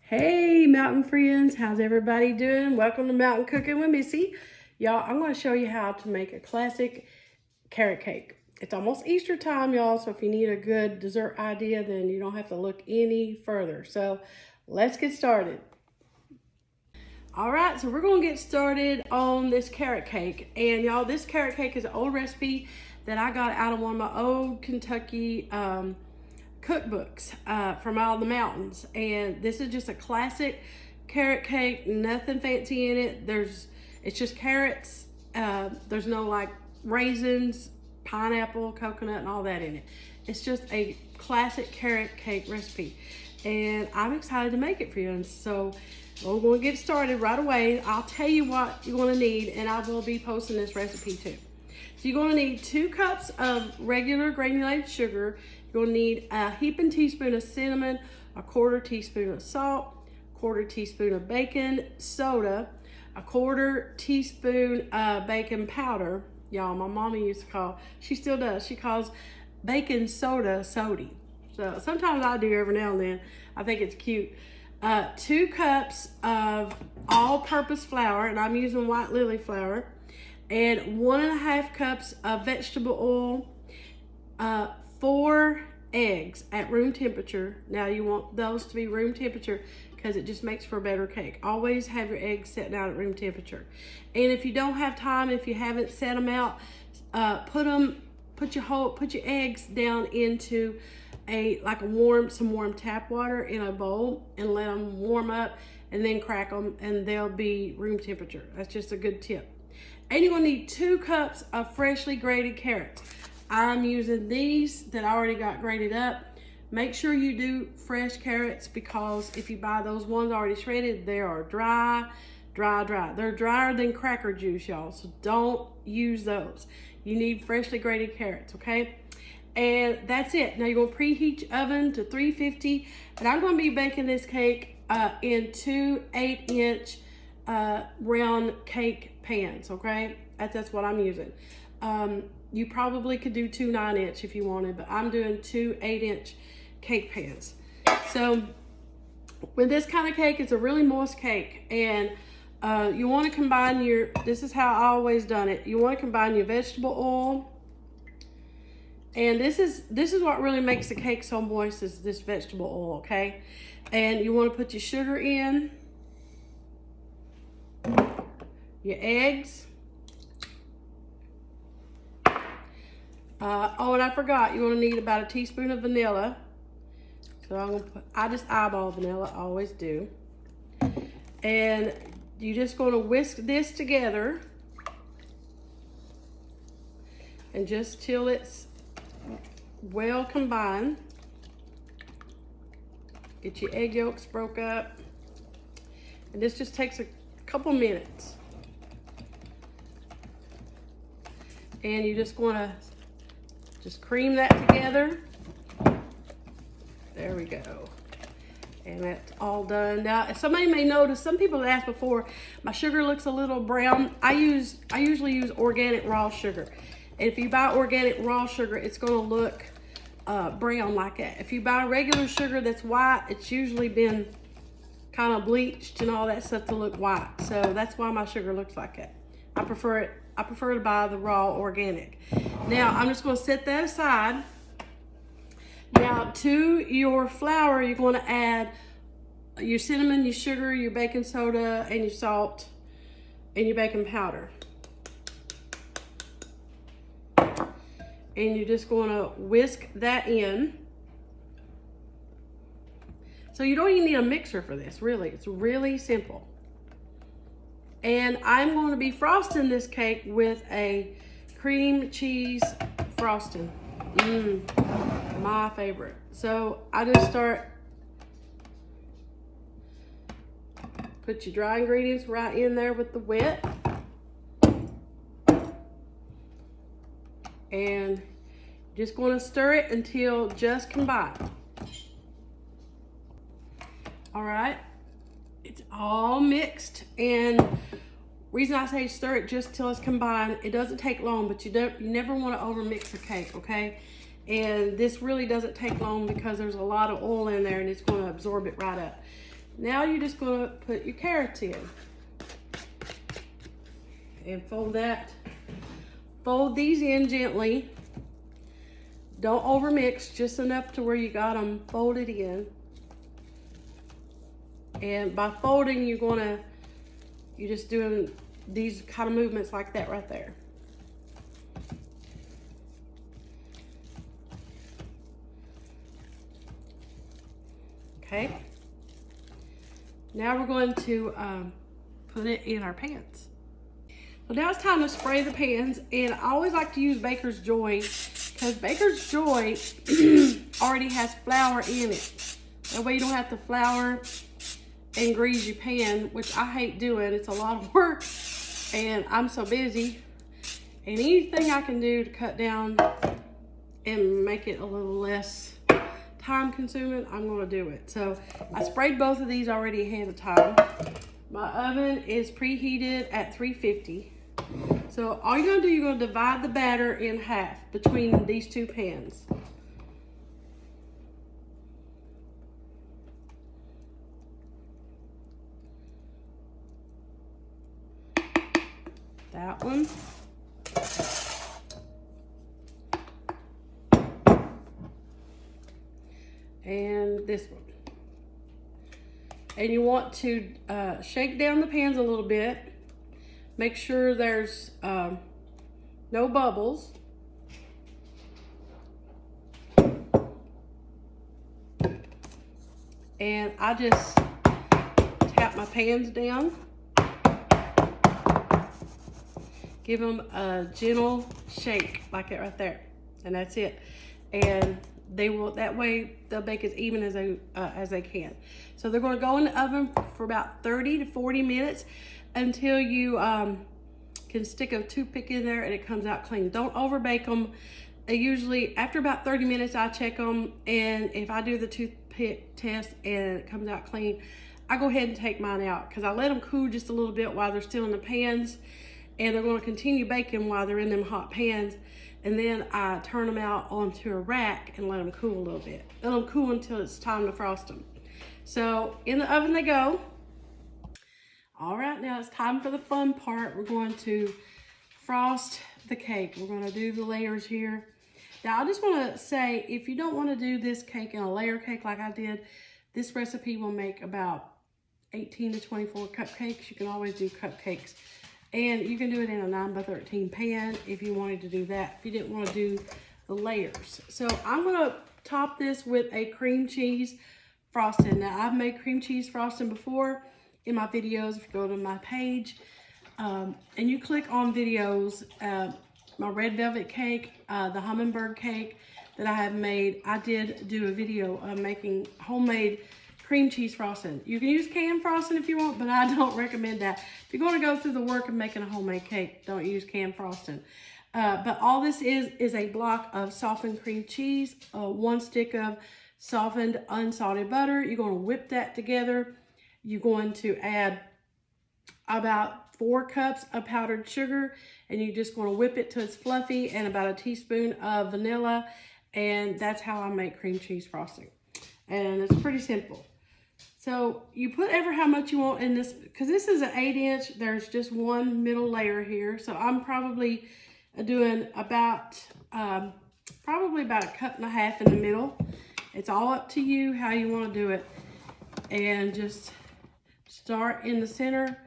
Hey mountain friends, how's everybody doing? Welcome to Mountain Cooking with Missy. Y'all, I'm going to show you how to make a classic carrot cake. It's almost Easter time, y'all, so if you need a good dessert idea, then you don't have to look any further. So let's get started. All right, so we're going to get started on this carrot cake. And y'all, this carrot cake is an old recipe that I got out of one of my old Kentucky cookbooks from out of the mountains, and this is just a classic carrot cake, nothing fancy in it. It's just carrots. There's no like raisins, pineapple, coconut, and all that in it. It's just a classic carrot cake recipe, and I'm excited to make it for you. And so we're going to get started right away. I'll tell you what you're going to need, and I will be posting this recipe too. So you're going to need 2 cups of regular granulated sugar. You're going to need a heaping teaspoon of cinnamon, a 1/4 teaspoon of salt, 1/4 teaspoon of baking soda, a 1/4 teaspoon of baking powder. Y'all, my mama used to call, she still does, she calls baking soda sody. So sometimes I do every now and then. I think it's cute. 2 cups of all-purpose flour, and I'm using white lily flour, and 1.5 cups of vegetable oil, 4 eggs at room temperature. Now you want those to be room temperature because it just makes for a better cake. Always have your eggs set down at room temperature. And if you don't have time, if you haven't set them out, put your eggs down into some warm tap water in a bowl and let them warm up, and then crack them, and they'll be room temperature. That's just a good tip. And you're gonna need 2 cups of freshly grated carrots. I'm using these that I already got grated up. Make sure you do fresh carrots, because if you buy those ones already shredded, they are dry. They're drier than cracker juice, y'all, so don't use those. You need freshly grated carrots, okay? And that's it. Now you're gonna preheat your oven to 350, and I'm gonna be baking this cake in 2 8-inch round cake pans, okay? That's what I'm using. You probably could do 2 9-inch if you wanted, but I'm doing 2 8-inch cake pans. So with this kind of cake, it's a really moist cake, and you want to combine this is how I always done it. You want to combine your vegetable oil, and this is what really makes the cake so moist, is this vegetable oil, okay? And you want to put your sugar in, your eggs. Oh, and I forgot, you want to need about a teaspoon of vanilla. So I just eyeball vanilla, I always do. And you're just going to whisk this together, and just till it's well combined. Get your egg yolks broke up. And this just takes a couple minutes. And you just want to just cream that together. There we go. And that's all done. Now, somebody may notice, some people have asked before, my sugar looks a little brown. I usually use organic raw sugar. And if you buy organic raw sugar, it's going to look brown like that. If you buy regular sugar that's white, it's usually been kind of bleached and all that stuff to look white. So that's why my sugar looks like that. I prefer to buy the raw organic. Now, I'm just going to set that aside. Now, to your flour, you're going to add your cinnamon, your sugar, your baking soda, and your salt, and your baking powder. And you're just going to whisk that in. So you don't even need a mixer for this, really. It's really simple. And I'm going to be frosting this cake with a cream cheese frosting. My favorite. So I just put your dry ingredients right in there with the wet. And just going to stir it until just combined. All right. It's all mixed, and reason I say stir it just till it's combined, it doesn't take long, but you never want to over mix a cake, okay? And this really doesn't take long because there's a lot of oil in there, and it's going to absorb it right up. Now you're just gonna put your carrots in and fold these in gently. Don't overmix, just enough to where you got them folded in. And by folding, you're just doing these kind of movements like that right there. Okay. Now we're going to put it in our pans. So now it's time to spray the pans, and I always like to use Baker's Joy because Baker's Joy already has flour in it. That way you don't have to flour and grease your pan, which I hate doing. It's a lot of work and I'm so busy. And anything I can do to cut down and make it a little less time consuming, I'm gonna do it. So I sprayed both of these already ahead of time. My oven is preheated at 350. So all you're gonna do, you're gonna divide the batter in half between these two pans. That one. And this one. And you want to shake down the pans a little bit. Make sure there's no bubbles. And I just tap my pans down. Give them a gentle shake like that right there. And that's it. And they will, that way they'll bake as even as they can. So they're gonna go in the oven for about 30 to 40 minutes until you can stick a toothpick in there and it comes out clean. Don't over bake them. Usually after about 30 minutes I check them, and if I do the toothpick test and it comes out clean, I go ahead and take mine out because I let them cool just a little bit while they're still in the pans, and they're gonna continue baking while they're in them hot pans. And then I turn them out onto a rack and let them cool a little bit. Let them cool until it's time to frost them. So in the oven they go. All right, now it's time for the fun part. We're going to frost the cake. We're gonna do the layers here. Now I just wanna say, if you don't wanna do this cake in a layer cake like I did, this recipe will make about 18 to 24 cupcakes. You can always do cupcakes. And you can do it in a 9x13 pan if you wanted to do that, if you didn't want to do the layers. So I'm going to top this with a cream cheese frosting. Now, I've made cream cheese frosting before in my videos. If you go to my page and you click on videos, my red velvet cake, the hummingbird cake that I have made, I did do a video of making homemade cream cheese frosting. You can use canned frosting if you want, but I don't recommend that. If you're going to go through the work of making a homemade cake, don't use canned frosting. But all this is a block of softened cream cheese, 1 stick of softened unsalted butter. You're going to whip that together. You're going to add about 4 cups of powdered sugar, and you're just going to whip it till it's fluffy, and about a teaspoon of vanilla, and that's how I make cream cheese frosting. And it's pretty simple. So you put ever how much you want in this, because this is an 8-inch, there's just one middle layer here. So I'm probably doing about, probably about 1.5 cups in the middle. It's all up to you how you want to do it. And just start in the center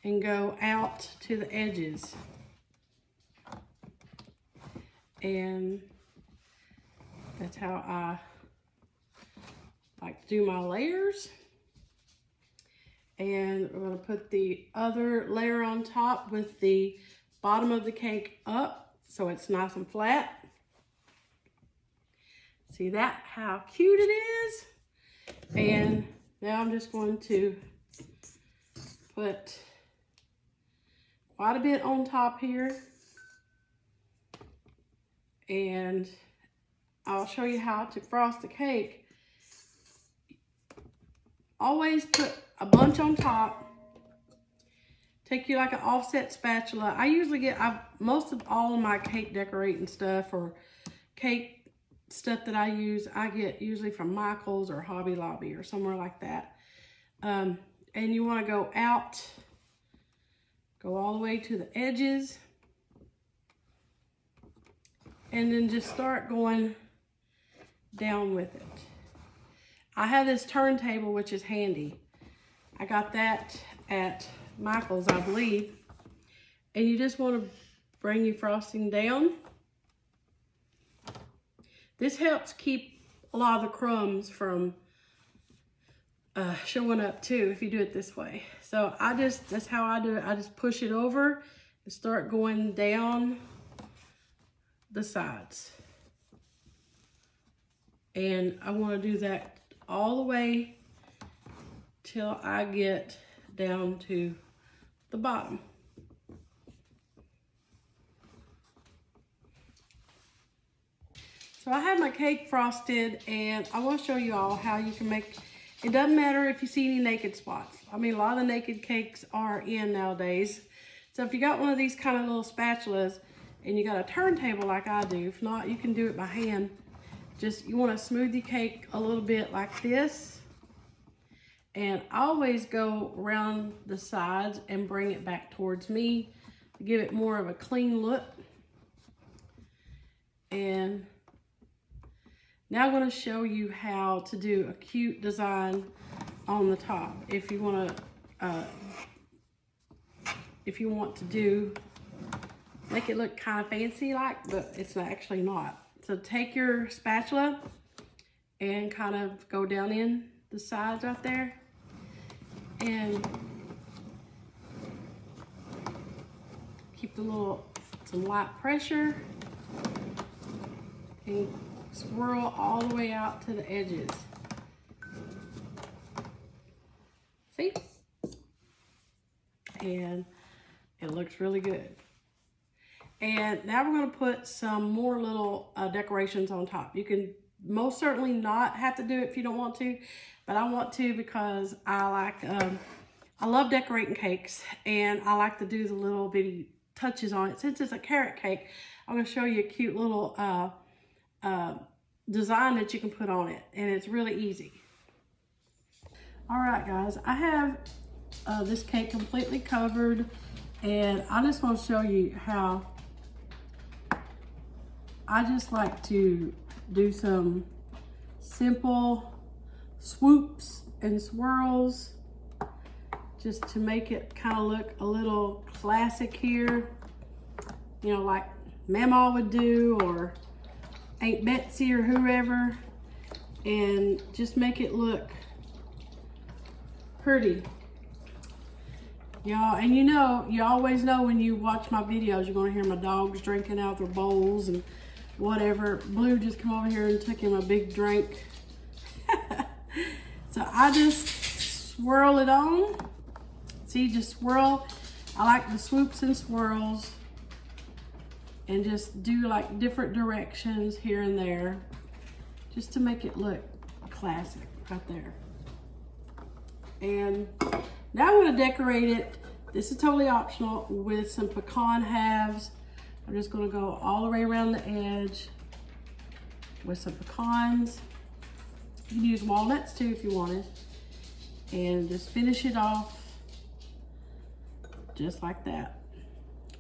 and go out to the edges. And that's how I like to do my layers. And we're going to put the other layer on top with the bottom of the cake up so it's nice and flat. See that? How cute it is. And now I'm just going to put quite a bit on top here. And I'll show you how to frost the cake. Always put a bunch on top. Take you like an offset spatula. I usually get, most of all of my cake decorating stuff or cake stuff that I use, I get usually from Michael's or Hobby Lobby or somewhere like that. And you want to go out, go all the way to the edges, and then just start going down with it. I have this turntable, which is handy. I got that at Michael's, I believe. And you just want to bring your frosting down. This helps keep a lot of the crumbs from showing up too, if you do it this way. So that's how I do it. I just push it over and start going down the sides. And I want to do that all the way till I get down to the bottom. So I have my cake frosted, and I want to show you all how you can make, it doesn't matter if you see any naked spots. I mean, a lot of the naked cakes are in nowadays. So if you got one of these kind of little spatulas and you got a turntable like I do, if not, you can do it by hand. Just, you want to smooth your cake a little bit like this. And always go around the sides and bring it back towards me to give it more of a clean look. And now I'm going to show you how to do a cute design on the top. If you want to do, make it look kind of fancy like, but it's actually not. So take your spatula and kind of go down in the sides right there. And keep some light pressure and swirl all the way out to the edges. See? And it looks really good. And now we're going to put some more little decorations on top. You can most certainly not have to do it if you don't want to, but I want to because I love decorating cakes, and I like to do the little bitty touches on it. Since it's a carrot cake, I'm going to show you a cute little design that you can put on it, and it's really easy. All right, guys, I have this cake completely covered, and I just want to show you how I just like to do some simple swoops and swirls just to make it kind of look a little classic here, you know, like Mama would do, or Aunt Betsy, or whoever, and just make it look pretty. Y'all, and you always know when you watch my videos, you're gonna hear my dogs drinking out their bowls and whatever. Blue just come over here and took him a big drink. So I just swirl it on. See, just swirl. I like the swoops and swirls, and just do like different directions here and there, just to make it look classic right there. And now I'm going to decorate it. This is totally optional, with some pecan halves. I'm just going to go all the way around the edge with some pecans. You can use walnuts too if you wanted. And just finish it off just like that,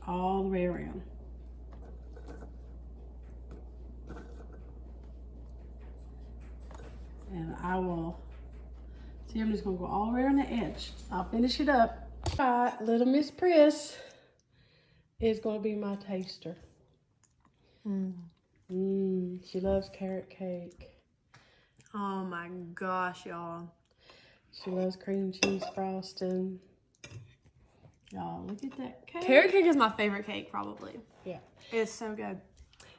all the way around. And I will, see, I'm just going to go all the way around the edge. I'll finish it up. All right, little Miss Pris is going to be my taster. She loves carrot cake. Oh my gosh, y'all. She loves cream cheese frosting. Y'all, look at that cake. Carrot cake is my favorite cake, probably. Yeah. It's so good.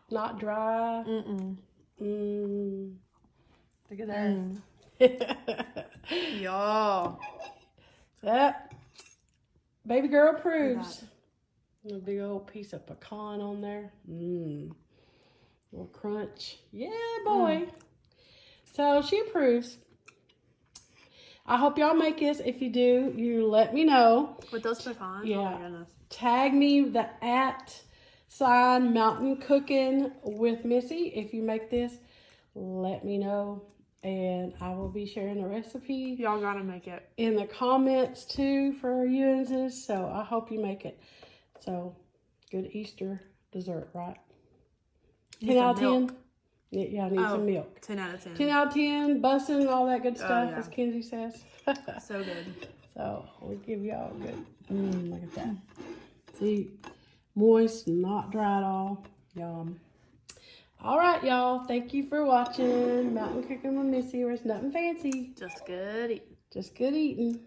Not dry. Look at that. Y'all. That baby girl approves. A big old piece of pecan on there. Little crunch. Yeah, boy. So she approves. I hope y'all make this. If you do, you let me know. With those pecans? Yeah. Oh my goodness. Tag me the @Mountain Cooking with Missy. If you make this, let me know. And I will be sharing the recipe Y'all gotta make it. in the comments too for you and sis. So I hope you make it. So good Easter dessert, right? 10 out of 10. Yeah, I need some milk. 10 out of 10. 10 out of 10, bussin', all that good stuff, yeah. as Kenzie says. So good. So we'll give y'all a good, look at that. See, moist, not dry at all. Yum. All right, y'all. Thank you for watching Mountain Cooking with Missy, where it's nothing fancy. Just good eating. Just good eating.